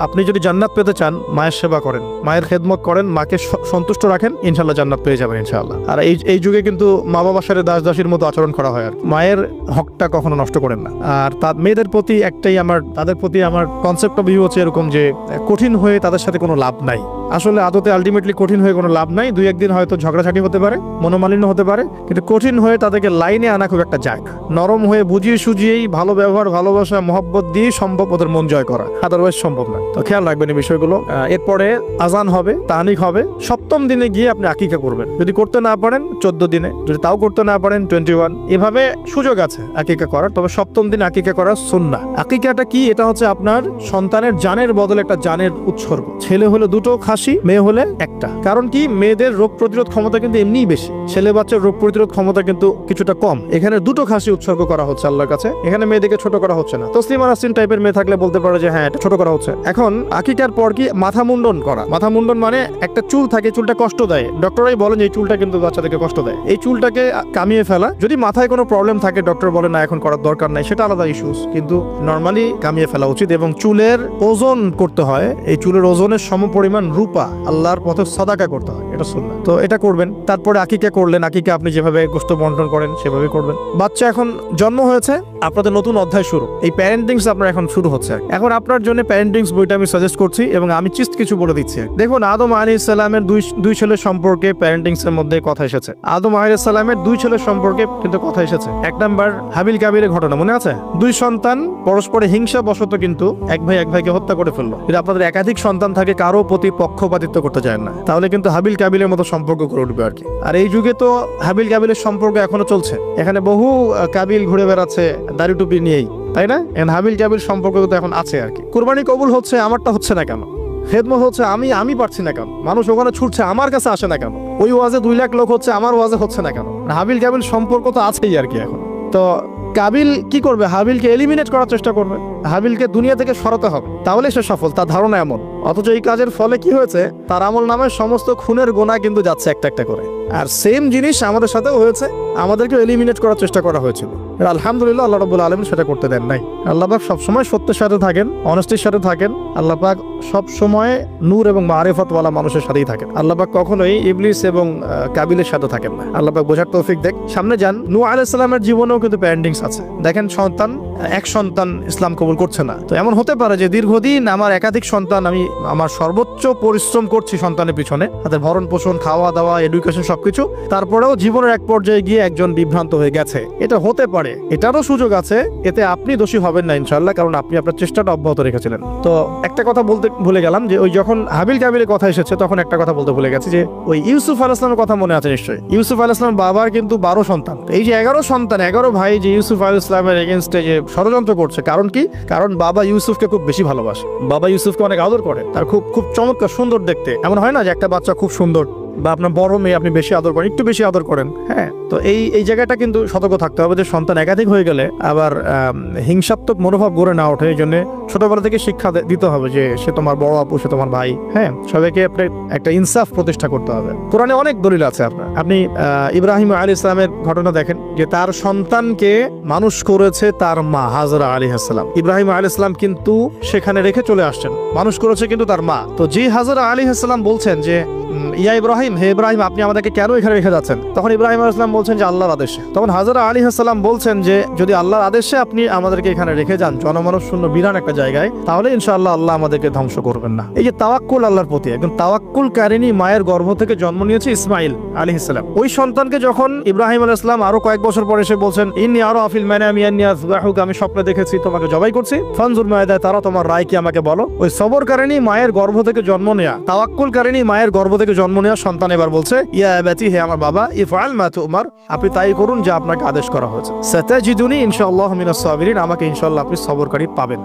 আপনি যদি জান্নাত পেতে চান মায়ের সেবা করেন, মায়ের খেদমত করেন, মাকে সন্তুষ্ট রাখেন, ইনশাল্লাহ জান্নাত পেয়ে যাবেন ইনশাআল্লাহ। আর এই যুগে কিন্তু মা বাবার সাথে দাস দাসীর মতো আচরণ করা হয়। আর মায়ের হকটা কখনো নষ্ট করেন না। আর মেয়েদের প্রতি তাদের প্রতি আমার কনসেপ্ট অফ ভিউ হচ্ছে এরকম যে কঠিন হয়ে তাদের সাথে কোনো লাভ নাই। আসলে আদতে আলটিমেটলি কঠিন হয়ে কোনো লাভ নাই। দুই একদিন হয়তো ঝগড়াঝাটি হতে পারে, মনোমালিন্য হতে পারে, কিন্তু কঠিন হয়ে তাদেরকে লাইনে আনা খুব একটা যাক। নরম হয়ে বুঝিয়ে সুঝিয়েই ভালো ব্যবহার, ভালোবাসা, মহব্বত দিয়ে সম্ভব ওদের মন জয় করা, আদারওয়াইজ সম্ভব না। তো খেয়াল রাখবেন এই বিষয়গুলো। এরপরে আজান হবে, তাহনিক হবে, সপ্তম দিনে গিয়ে আপনি আকিকা করবেন। যদি করতে না পারেন 14 দিনে, যদি তাও করতে না পারেন 21, এভাবে সুযোগ আছে আকিকা করার। তবে সপ্তম দিন আকিকা করা সুন্নাহ। আকিকাটা কি? এটা হচ্ছে আপনার সন্তানের জানের বদলে একটা জানের উৎসর্গ। ছেলে হলে দুটো খাসি, মেয়ে হলে একটা। কারণ কি? মেয়েদের রোগ প্রতিরোধ ক্ষমতা কিন্তু এমনিই বেশি, ছেলে বাচ্চার রোগ প্রতিরোধ ক্ষমতা কিন্তু কিছুটা কম। এখানে দুটো খাসি উৎসর্গ করা হচ্ছে আল্লাহর কাছে। এখানে মেয়েদেরকে ছোট করা হচ্ছে না। তসলিমা নাসরিন টাইপের মেয়ে থাকলে বলতে পারে যে হ্যাঁ এটা ছোট করা হচ্ছে। এখন আকিকার পর কি মাথা মুন্ডন করা। মাথা মুন্ডন মানে একটা চুল থাকে, চুলটা কষ্ট দেয়। ডক্টরাই বলেন এই চুলটা কিন্তু বাচ্চাদেরকে কষ্ট দেয়, এই চুলটাকে কামিয়ে ফেলা। যদি মাথায় কোনো প্রবলেম থাকে ডক্টর বলে না এখন করার দরকার নাই, সেটা আলাদা ইস্যুস, কিন্তু নর্মালি কামিয়ে ফেলা উচিত। এবং চুলের ওজন করতে হয়, এই চুলের ওজনের সমপরিমাণ রূপা আল্লাহর পথে সাদাকা করতে হয়, এটা সুন্নাহ। তো এটা করবেন। তারপরে আকিকা করলেন। আকিকা আপনি যেভাবে গোশত বন্টন করেন সেভাবে করবেন। বাচ্চা এখন জন্ম হয়েছে, আপনাদের নতুন অধ্যায় শুরু। এই প্যারেন্টিংস আপনার এখন শুরু হচ্ছে। এখন আপনার জন্য প্যারেন্টিংস বইটা আমি সাজেস্ট করছি এবং আমি কিছু বলে দিচ্ছি। দেখুন, আদম আলাইহিস সালামের দুই ছেলের সম্পর্কে প্যারেন্টিংস এর মধ্যে কথা এসেছে। আদম আলাইহিস সালামের দুই ছেলের সম্পর্কে কিন্তু কথা এসেছে। এক নাম্বার হাবিল কাবিলের ঘটনা মনে আছে? দুই সন্তান পরস্পরে হিংসা বশত কিন্তু এক ভাইকে হত্যা করে ফেললো। যদি আপনাদের একাধিক সন্তান থাকে, কারো প্রতি পক্ষপাতিত্ব করতে চায় না, তাহলে কিন্তু হাবিল কাবিলের মতো সম্পর্ক করে উঠবে আর কি। আর এই যুগে তো হাবিল কাবিলের সম্পর্ক এখনো চলছে। এখানে বহু কাবিল ঘুরে বেড়াচ্ছে দাড়ি টুপি নিয়েই, তাই না? হাবিল কাবিল সম্পর্ক তো এখন আছে আর কি। কুরবানি কবুল হচ্ছে, আমারটা হচ্ছে না কেন? খেদমত হচ্ছে, আমি পারছি না কেন? মানুষ ওখানে ছুটছে, আমার কাছে আসে না কেন? ওই ওয়াজে 2 লাখ লোক হচ্ছে, আমার ওয়াজে হচ্ছে না কেন? হাবিল কাবিল সম্পর্ক তো আছেই আর কি এখন। তো কাবিল কি করবে? হাবিলকে এলিমিনেট করার চেষ্টা করবে, হাবিলকে দুনিয়া থেকে সরাতে হবে, তাহলে সে সফল। তার ধারণা এমন। অথচ এই কাজের ফলে কি হয়েছে? তার আমল নামে সমস্ত খুনের গোনা কিন্তু যাচ্ছে একটা একটা করে। আর সেম জিনিস আমাদের সাথেও হয়েছে, আমাদেরকে এলিমিনেট করার চেষ্টা করা হয়েছিল। আলহামদুলিল্লাহ আল্লাহ রাব্বুল আলামিন সেটা করতে দেন নাই। আল্লাহ পাক সবসময় সত্যের সাথে থাকেন, অনেস্টির সাথে থাকেন। আল্লাহ পাক সবসময় নূর এবং মারিফতওয়ালা মানুষের সাথেই থাকেন। আল্লাহ পাক কখনোই ইবলিস এবং কাবিলের সাথে থাকেন না। আল্লাহ পাক বোঝার তৌফিক দেখ। সামনে যান। নূহ আলাইহিস সালামের জীবনেও কিন্তু প্যারেন্টিংস আছে। দেখেন, এক সন্তান ইসলাম কবুল করছে না। তো এমন হতে পারে যে দীর্ঘদিন আমার একাধিক সন্তান, আমি আমার সর্বোচ্চ পরিশ্রম করছি সন্তানের পিছনে, তাদের ভরণ পোষণ, খাওয়া দাওয়া, এডুকেশন সবকিছু, তারপরেও জীবনের এক পর্যায়ে গিয়ে একজন বিভ্রান্ত হয়ে গেছে। এটা হতে পারে, এটারও সুযোগ আছে। এতে আপনি দোষী হবেন না ইনশাআল্লাহ, কারণ আপনি আপনার চেষ্টাটা অব্যাহত রেখেছিলেন। তো একটা কথা বলতে ভুলে গেলাম যে ওই যখন হাবিল কাবিলের কথা এসেছে তখন একটা কথা বলতে ভুলে গেছি যে ওই ইউসুফ আলাইহিস সালামের কথা মনে আছে নিশ্চয়ই। ইউসুফ আলাইহিস সালামের বাবার কিন্তু 12 সন্তান। এই যে 11 সন্তান, 11 ভাই যে ইউসুফ আলাইহিস সালামের এগেইনস্টে যে ষড়যন্ত্র করছে, কারণ কি? কারণ বাবা ইউসুফকে খুব বেশি ভালোবাসে, বাবা ইউসুফকে অনেক আদর করে, তার খুব চমৎকার সুন্দর দেখতে। এমন হয় না যে একটা বাচ্চা খুব সুন্দর বা আপনার বড় মেয়ে আপনি বেশি আদর করেন, একটু বেশি আদর করেন, হ্যাঁ? তো এই জায়গাটা কিন্তু সতর্ক থাকতে হবে যে সন্তান একাধিক হয়ে গেলে আবার হিংসাত্মক মনোভাব গড়ে না ওঠে। এই জন্য ছোটবেলা থেকে শিক্ষা দিতে হবে যে সে তোমার বড় আপু, সে তোমার ভাই, হ্যাঁ? সবাইকে একটা ইনসাফ প্রতিষ্ঠা করতে হবে। কোরআনে অনেক দলিল আছে। আপনি ইব্রাহিম আলাইহিস সালামের ঘটনা দেখেন যে তার সন্তানকে মানুষ করেছে তার মা হাজরা আলাইহিস সালাম। ইব্রাহিম আলাইহিস সালাম কিন্তু সেখানে রেখে চলে আসছেন, মানুষ করেছে কিন্তু তার মা। তো যে হাজরা আলাইহিস সালাম বলছেন যে ইয়া ইব্রাহিম, হে ইব্রাহিম, আপনি আমাদেরকে কেন এখানে রেখে যাচ্ছেন? তখন ইব্রাহিম আলাইহিস সালাম বলছেন যে আল্লাহর আদেশে। তখন হাজরা আলাইহিস সালাম বলছেন যে যদি আল্লাহর আদেশে আপনি আমাদেরকে এখানে রেখে যান জনমানব শূন্য বিরান একটা জায়গায়, তাহলে ইনশাআল্লাহ আল্লাহ আমাদেরকে ধ্বংস করবেন না। এই যে তাওয়াক্কুল আল্লাহর প্রতি, একদম তাওয়াক্কুল কারিনী মায়ের গর্ভ থেকে জন্ম নিয়েছে ইসমাইল আলাইহিস সালাম। ওই সন্তানকে যখন ইব্রাহিম আলাইহিস সালাম আরো কয়েক বছর পরে এসে বলছেন ইন্নী আরা ফিল মানামি আন্নী আযবাহুকা, আমি স্বপ্নে দেখেছি তোমাকে জবাই করছি, ফানজুর মাযা তারা, তোমার রায় কি আমাকে বলো। ওই সবর কারিনী মায়ের গর্ভ থেকে জন্ম নেয়া, তাওয়াক্কুল কারিনী মায়ের গর্ভ থেকে জন্ম নেয়া সন্তান এবার বলছে ইয়া আবাতি, হে আমার বাবা, ইফআল মা তুমার, আপনি তাই করুন যা আপনাকে আদেশ করা হয়েছে। সাতাজিদুনি ইনশাআল্লাহ মিনাস সাবিরিন, আমাকে ইনশাআল্লাহ আপনি সবরকারী পাবেন।